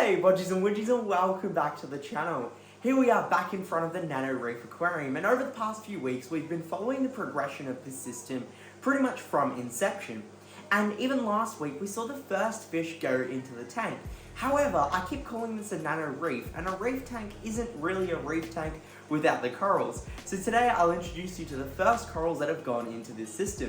Hey Bodgies and Widgies, and welcome back to the channel. Here we are back in front of the Nano Reef Aquarium, and over the past few weeks we've been following the progression of this system pretty much from inception. And even last week we saw the first fish go into the tank. However, I keep calling this a nano reef, and a reef tank isn't really a reef tank without the corals. So today I'll introduce you to the first corals that have gone into this system.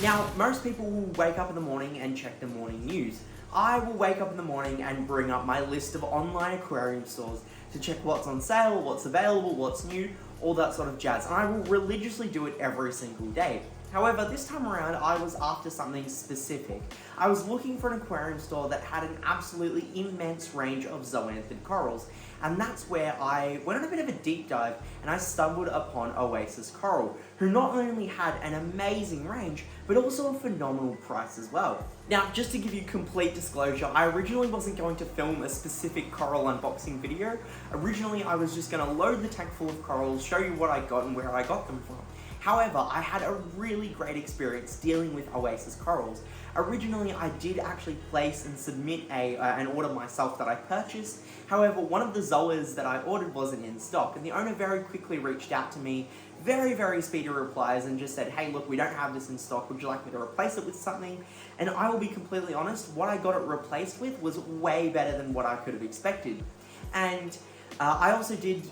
Now, most people will wake up in the morning and check the morning news. I will wake up in the morning and bring up my list of online aquarium stores to check what's on sale, what's available, what's new, all that sort of jazz. And I will religiously do it every single day. However, this time around, I was after something specific. I was looking for an aquarium store that had an absolutely immense range of zoanthid corals. And that's where I went on a bit of a deep dive and I stumbled upon Oasis Coral, who not only had an amazing range, but also a phenomenal price as well. Now, just to give you complete disclosure, I originally wasn't going to film a specific coral unboxing video. Originally, I was just going to load the tank full of corals, show you what I got and where I got them from. However, I had a really great experience dealing with Oasis corals. Originally, I did actually place and submit an order myself that I purchased. However, one of the zoas that I ordered wasn't in stock, and the owner very quickly reached out to me, very speedy replies, and just said, hey look, we don't have this in stock, would you like me to replace it with something? And I will be completely honest, what I got it replaced with was way better than what I could have expected. And I also did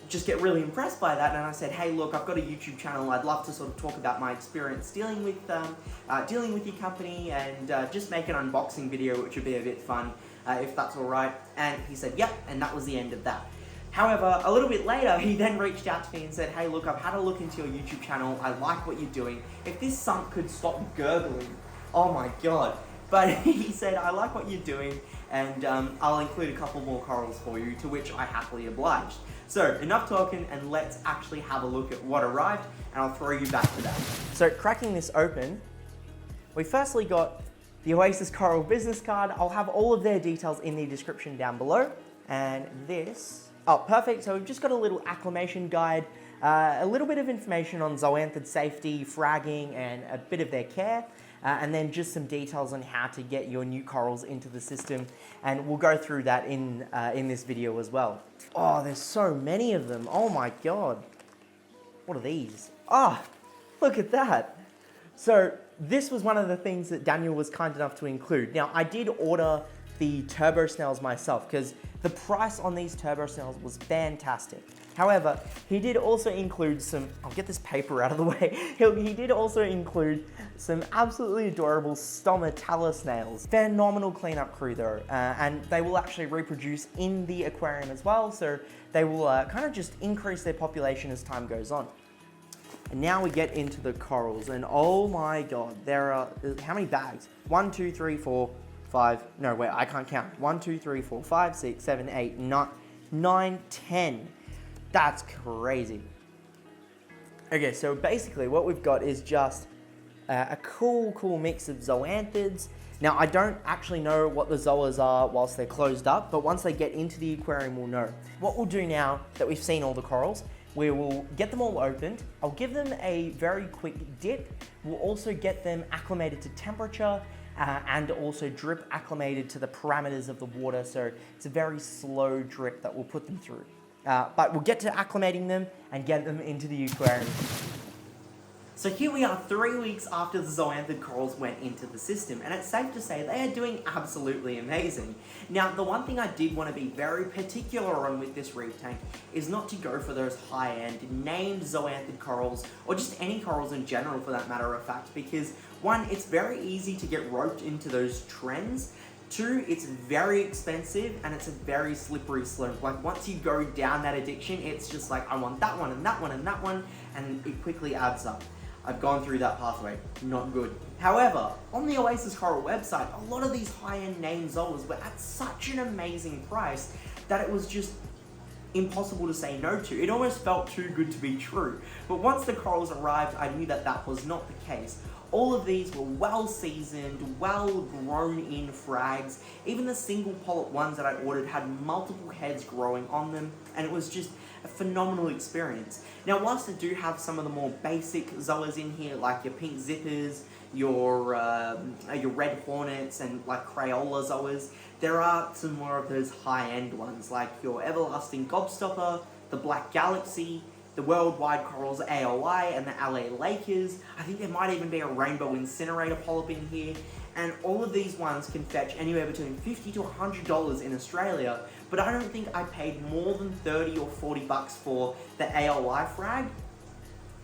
just get really impressed by that, and I said, hey look, I've got a YouTube channel, I'd love to sort of talk about my experience dealing with your company, and just make an unboxing video, which would be a bit fun, if that's alright. And he said, yep, and that was the end of that. However, a little bit later, he then reached out to me and said, hey look, I've had a look into your YouTube channel, I like what you're doing, if this sump could stop gurgling, oh my god. But he said, I like what you're doing, and I'll include a couple more corals for you, to which I happily obliged. So, enough talking, and let's actually have a look at what arrived, and I'll throw you back to that. So, cracking this open, we firstly got the Oasis Coral business card. I'll have all of their details in the description down below. And this, oh perfect, so we've just got a little acclimation guide, a little bit of information on zoanthid safety, fragging, and a bit of their care. And then just some details on how to get your new corals into the system, and we'll go through that in this video as well. Oh, there's so many of them. Oh my god. What are these? Oh, look at that. So this was one of the things that Daniel was kind enough to include. Now, I did order the turbo snails myself because the price on these turbo snails was fantastic. However, he did also include some, I'll get this paper out of the way, he did also include some absolutely adorable stomatella snails. Phenomenal cleanup crew though, and they will actually reproduce in the aquarium as well, so they will kind of just increase their population as time goes on. And now we get into the corals, and oh my god, there are, how many bags? 1, 2, 3, 4, 5, no wait, I can't count. 1, 2, 3, 4, 5, 6, 7, 8, 9, 10. That's crazy. Okay, so basically what we've got is just a cool mix of zoanthids. Now, I don't actually know what the zoas are whilst they're closed up, but once they get into the aquarium, we'll know. What we'll do now that we've seen all the corals, we will get them all opened. I'll give them a very quick dip. We'll also get them acclimated to temperature, and also drip acclimated to the parameters of the water, so it's a very slow drip that we'll put them through. But we'll get to acclimating them and get them into the aquarium. So here we are 3 weeks after the zoanthid corals went into the system, and it's safe to say they are doing absolutely amazing. Now, the one thing I did want to be very particular on with this reef tank is not to go for those high-end named zoanthid corals, or just any corals in general for that matter of fact, because one, it's very easy to get roped into those trends. 2, it's very expensive, and it's a very slippery slope. Like, once you go down that addiction, it's just like, I want that one, and that one, and that one, and it quickly adds up. I've gone through that pathway, not good. However, on the Oasis Coral website, a lot of these high-end name zoas were at such an amazing price that it was just impossible to say no to. It almost felt too good to be true. But once the corals arrived, I knew that that was not the case. All of these were well seasoned, well grown in frags. Even the single polyp ones that I ordered had multiple heads growing on them, and it was just a phenomenal experience. Now, whilst I do have some of the more basic zoas in here, like your pink zippers, your red hornets and like Crayola zoas. There are some more of those high-end ones like your everlasting gobstopper, the black galaxy, the worldwide corals AOI and the LA Lakers. I think there might even be a rainbow incinerator polyp in here. And all of these ones can fetch anywhere between $50 to $100 in Australia, but I don't think I paid more than 30 or 40 bucks for the AOI frag.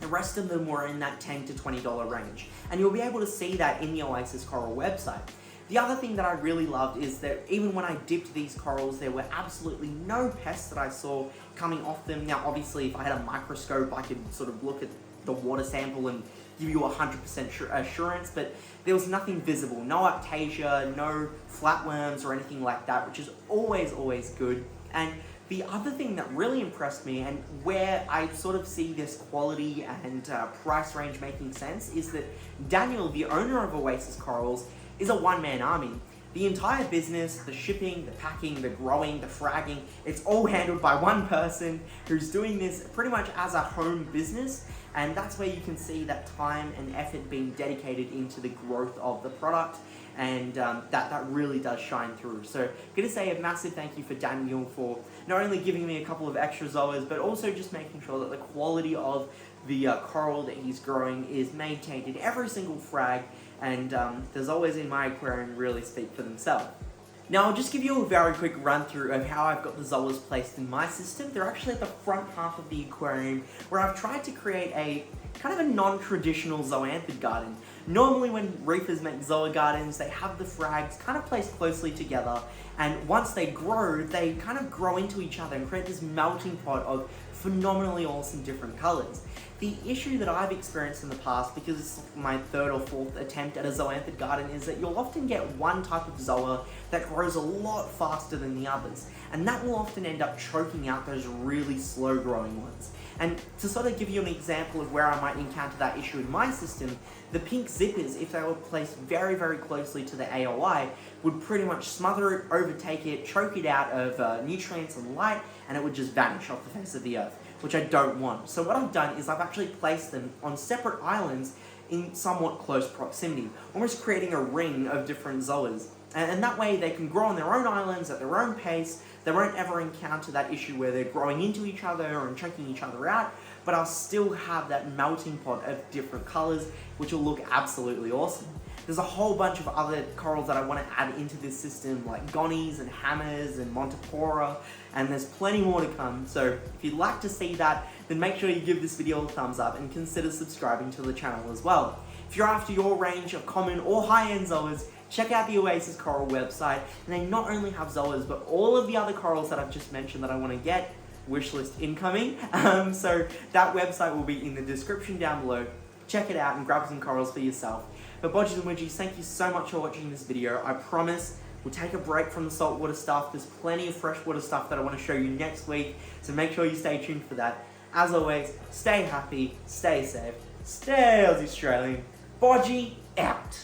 The rest of them were in that $10 to $20 range. And you'll be able to see that in the Oasis Coral website. The other thing that I really loved is that even when I dipped these corals, there were absolutely no pests that I saw coming off them. Now, obviously, if I had a microscope, I could sort of look at the water sample and give you 100% assurance, but there was nothing visible. No Arctasia, no flatworms or anything like that, which is always, always good. And the other thing that really impressed me, and where I sort of see this quality and price range making sense, is that Daniel, the owner of Oasis Corals, is a one-man army. The entire business, the shipping, the packing, the growing, the fragging, it's all handled by one person who's doing this pretty much as a home business, and that's where you can see that time and effort being dedicated into the growth of the product, and that really does shine through. So I'm going to say a massive thank you for Daniel for not only giving me a couple of extra zoas, but also just making sure that the quality of the coral that he's growing is maintained in every single frag, and there's always in my aquarium really speak for themselves. Now I'll just give you a very quick run through of how I've got the zoas placed in my system. They're actually at the front half of the aquarium, where I've tried to create a kind of a non-traditional zoanthid garden. Normally when reefers make zoa gardens, they have the frags kind of placed closely together, and once they kind of grow into each other and create this melting pot of phenomenally awesome different colors. The issue that I've experienced in the past, because it's my third or fourth attempt at a zoanthid garden, is that you'll often get one type of zoa that grows a lot faster than the others, and that will often end up choking out those really slow growing ones. And to sort of give you an example of where I might encounter that issue in my system, the pink zippers, if they were placed very, very closely to the AOI, would pretty much smother it, overtake it, choke it out of nutrients and light, and it would just vanish off the face of the earth, which I don't want. So what I've done is I've actually placed them on separate islands in somewhat close proximity, almost creating a ring of different zoas. And that way they can grow on their own islands at their own pace. They won't ever encounter that issue where they're growing into each other and choking each other out, but I'll still have that melting pot of different colors, which will look absolutely awesome. There's a whole bunch of other corals that I want to add into this system, like gonies and hammers and montipora, and there's plenty more to come. So if you'd like to see that, then make sure you give this video a thumbs up and consider subscribing to the channel as well. If you're after your range of common or high-end zoas, check out the Oasis Coral website, and they not only have zoas, but all of the other corals that I've just mentioned that I want to get. Wishlist incoming. So that website will be in the description down below. Check it out and grab some corals for yourself. But Bodgies and Widgies, thank you so much for watching this video. I promise we'll take a break from the saltwater stuff. There's plenty of freshwater stuff that I want to show you next week, so make sure you stay tuned for that. As always, stay happy, stay safe, stay Aussie Australian. Bodgie out.